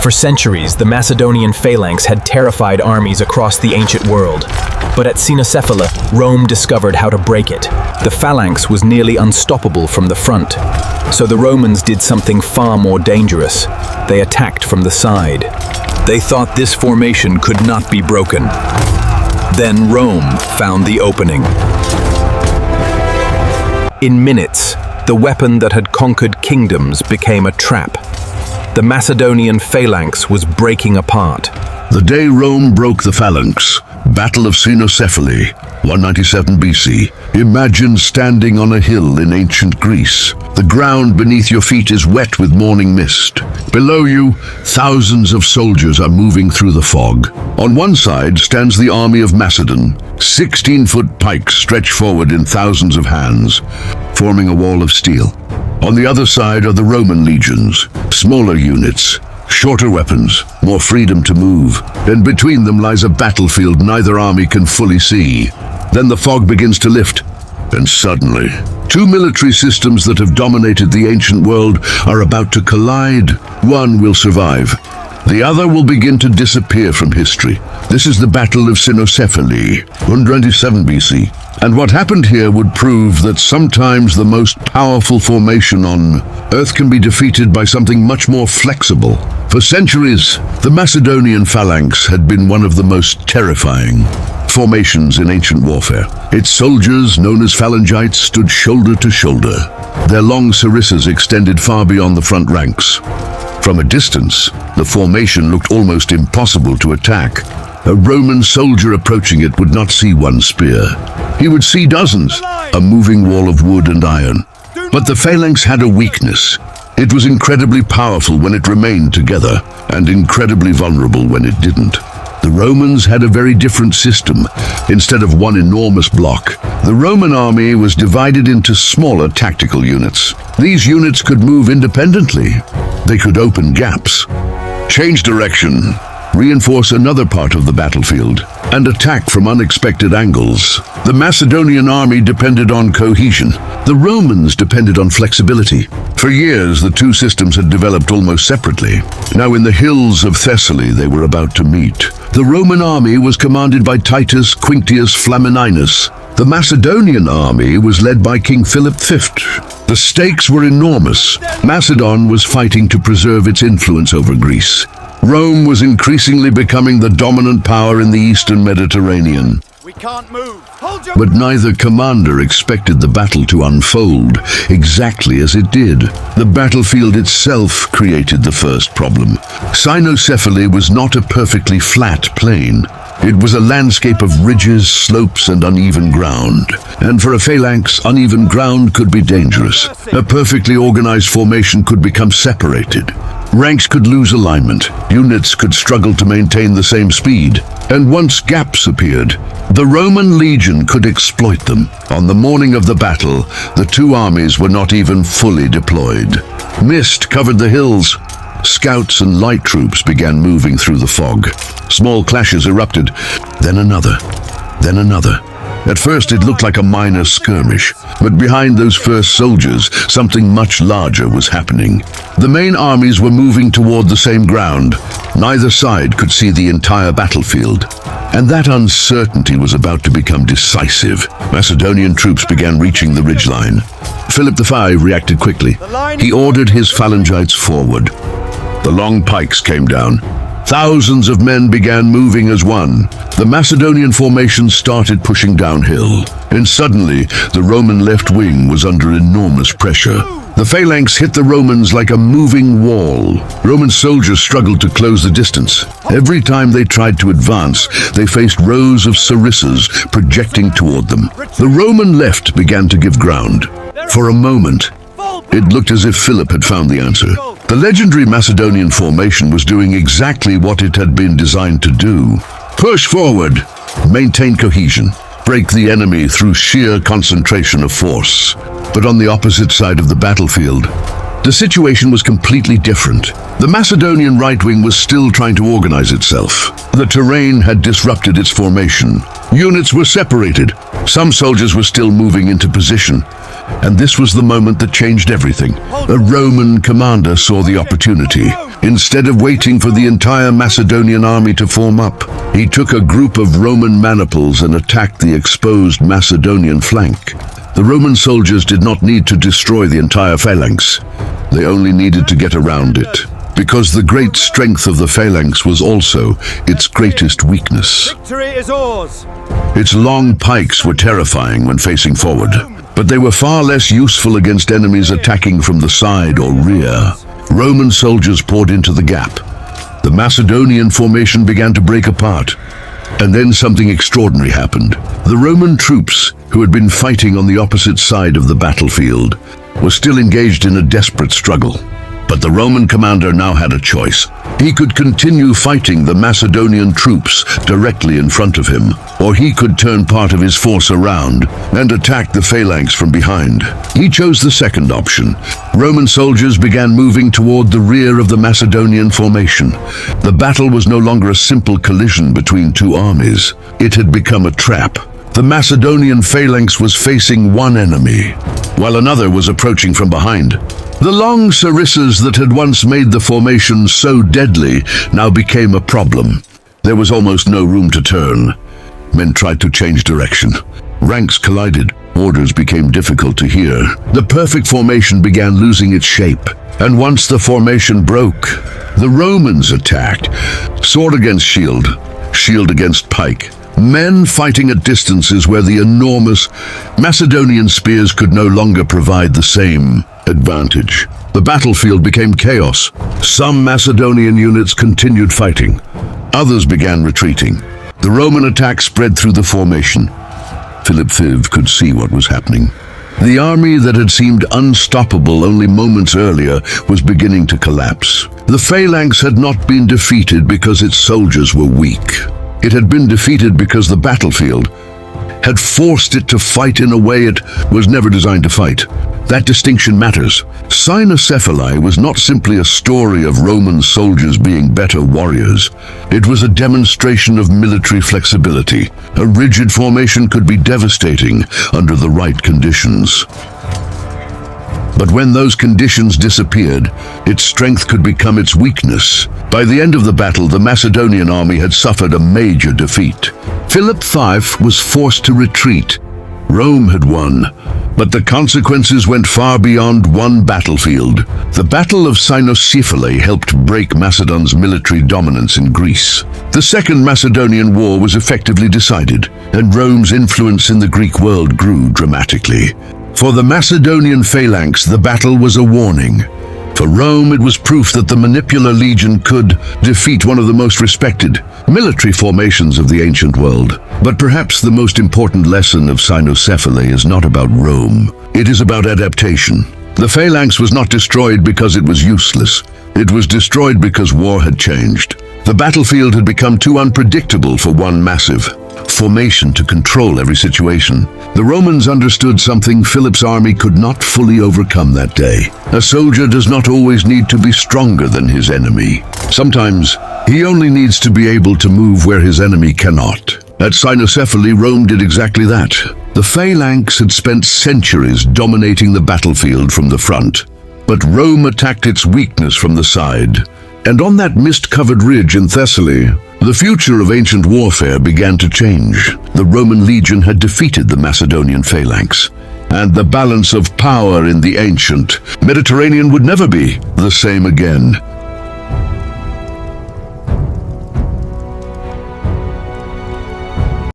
For centuries, the Macedonian Phalanx had terrified armies across the ancient world. But at Cynoscephalae, Rome discovered how to break it. The Phalanx was nearly unstoppable from the front. So the Romans did something far more dangerous. They attacked from the side. They thought this formation could not be broken. Then Rome found the opening. In minutes, the weapon that had conquered kingdoms became a trap. The Macedonian Phalanx was breaking apart. The day Rome broke the Phalanx, Battle of Cynoscephalae, 197 BC. Imagine standing on a hill in ancient Greece. The ground beneath your feet is wet with morning mist. Below you, thousands of soldiers are moving through the fog. On one side stands the army of Macedon. 16-foot pikes stretch forward in thousands of hands, forming a wall of steel. On the other side are the Roman legions, smaller units, shorter weapons, more freedom to move. And between them lies a battlefield neither army can fully see. Then the fog begins to lift, and suddenly, two military systems that have dominated the ancient world are about to collide. One will survive. The other will begin to disappear from history. This is the Battle of Cynoscephalae, 197 BC. And what happened here would prove that sometimes the most powerful formation on Earth can be defeated by something much more flexible. For centuries, the Macedonian Phalanx had been one of the most terrifying formations in ancient warfare. Its soldiers, known as phalangites, stood shoulder to shoulder. Their long sarissas extended far beyond the front ranks. From a distance, the formation looked almost impossible to attack. A Roman soldier approaching it would not see one spear. He would see dozens, a moving wall of wood and iron. But the Phalanx had a weakness. It was incredibly powerful when it remained together, and incredibly vulnerable when it didn't. The Romans had a very different system. Instead of one enormous block, the Roman army was divided into smaller tactical units. These units could move independently. They could open gaps, change direction, reinforce another part of the battlefield, and attack from unexpected angles. The Macedonian army depended on cohesion. The Romans depended on flexibility. For years, the two systems had developed almost separately. Now in the hills of Thessaly, they were about to meet. The Roman army was commanded by Titus Quinctius Flamininus. The Macedonian army was led by King Philip V. The stakes were enormous. Macedon was fighting to preserve its influence over Greece. Rome was increasingly becoming the dominant power in the eastern Mediterranean. We can't move. Hold your... But neither commander expected the battle to unfold exactly as it did. The battlefield itself created the first problem. Cynoscephalae was not a perfectly flat plain. It was a landscape of ridges, slopes, and uneven ground. And for a phalanx, uneven ground could be dangerous. A perfectly organized formation could become separated. Ranks could lose alignment. Units could struggle to maintain the same speed. And once gaps appeared, the Roman legion could exploit them. On the morning of the battle, the two armies were not even fully deployed. Mist covered the hills. Scouts and light troops began moving through the fog. Small clashes erupted, then another, then another. At first it looked like a minor skirmish, but behind those first soldiers, something much larger was happening. The main armies were moving toward the same ground. Neither side could see the entire battlefield. And that uncertainty was about to become decisive. Macedonian troops began reaching the ridgeline. Philip V reacted quickly. He ordered his phalangites forward. The long pikes came down. Thousands of men began moving as one. The Macedonian formation started pushing downhill. And suddenly, the Roman left wing was under enormous pressure. The phalanx hit the Romans like a moving wall. Roman soldiers struggled to close the distance. Every time they tried to advance, they faced rows of sarissas projecting toward them. The Roman left began to give ground. For a moment, it looked as if Philip had found the answer. The legendary Macedonian formation was doing exactly what it had been designed to do. Push forward, maintain cohesion, break the enemy through sheer concentration of force. But on the opposite side of the battlefield, the situation was completely different. The Macedonian right wing was still trying to organize itself. The terrain had disrupted its formation. Units were separated. Some soldiers were still moving into position. And this was the moment that changed everything. A Roman commander saw the opportunity. Instead of waiting for the entire Macedonian army to form up, he took a group of Roman maniples and attacked the exposed Macedonian flank. The Roman soldiers did not need to destroy the entire phalanx. They only needed to get around it, because the great strength of the phalanx was also its greatest weakness. Victory is ours. Its long pikes were terrifying when facing forward, but they were far less useful against enemies attacking from the side or rear. Roman soldiers poured into the gap. The Macedonian formation began to break apart. And then something extraordinary happened. The Roman troops, who had been fighting on the opposite side of the battlefield, were still engaged in a desperate struggle. But the Roman commander now had a choice. He could continue fighting the Macedonian troops directly in front of him, or he could turn part of his force around and attack the phalanx from behind. He chose the second option. Roman soldiers began moving toward the rear of the Macedonian formation. The battle was no longer a simple collision between two armies. It had become a trap. The Macedonian phalanx was facing one enemy, while another was approaching from behind. The long sarissas that had once made the formation so deadly now became a problem. There was almost no room to turn. Men tried to change direction. Ranks collided. Orders became difficult to hear. The perfect formation began losing its shape. And once the formation broke, the Romans attacked. Sword against shield, shield against pike. Men fighting at distances where the enormous Macedonian spears could no longer provide the same advantage. The battlefield became chaos. Some Macedonian units continued fighting. Others began retreating. The Roman attack spread through the formation. Philip V could see what was happening. The army that had seemed unstoppable only moments earlier was beginning to collapse. The phalanx had not been defeated because its soldiers were weak. It had been defeated because the battlefield had forced it to fight in a way it was never designed to fight. That distinction matters. Cynoscephalae was not simply a story of Roman soldiers being better warriors. It was a demonstration of military flexibility. A rigid formation could be devastating under the right conditions. But when those conditions disappeared, its strength could become its weakness. By the end of the battle, the Macedonian army had suffered a major defeat. Philip V was forced to retreat. Rome had won, but the consequences went far beyond one battlefield. The Battle of Cynoscephalae helped break Macedon's military dominance in Greece. The Second Macedonian War was effectively decided, and Rome's influence in the Greek world grew dramatically. For the Macedonian phalanx, the battle was a warning. For Rome, it was proof that the Manipular Legion could defeat one of the most respected military formations of the ancient world. But perhaps the most important lesson of Cynoscephalae is not about Rome. It is about adaptation. The phalanx was not destroyed because it was useless. It was destroyed because war had changed. The battlefield had become too unpredictable for one massive formation to control every situation. The Romans understood something Philip's army could not fully overcome that day. A soldier does not always need to be stronger than his enemy. Sometimes, he only needs to be able to move where his enemy cannot. At Cynoscephalae, Rome did exactly that. The phalanx had spent centuries dominating the battlefield from the front, but Rome attacked its weakness from the side. And on that mist-covered ridge in Thessaly, the future of ancient warfare began to change. The Roman legion had defeated the Macedonian phalanx, and the balance of power in the ancient Mediterranean would never be the same again.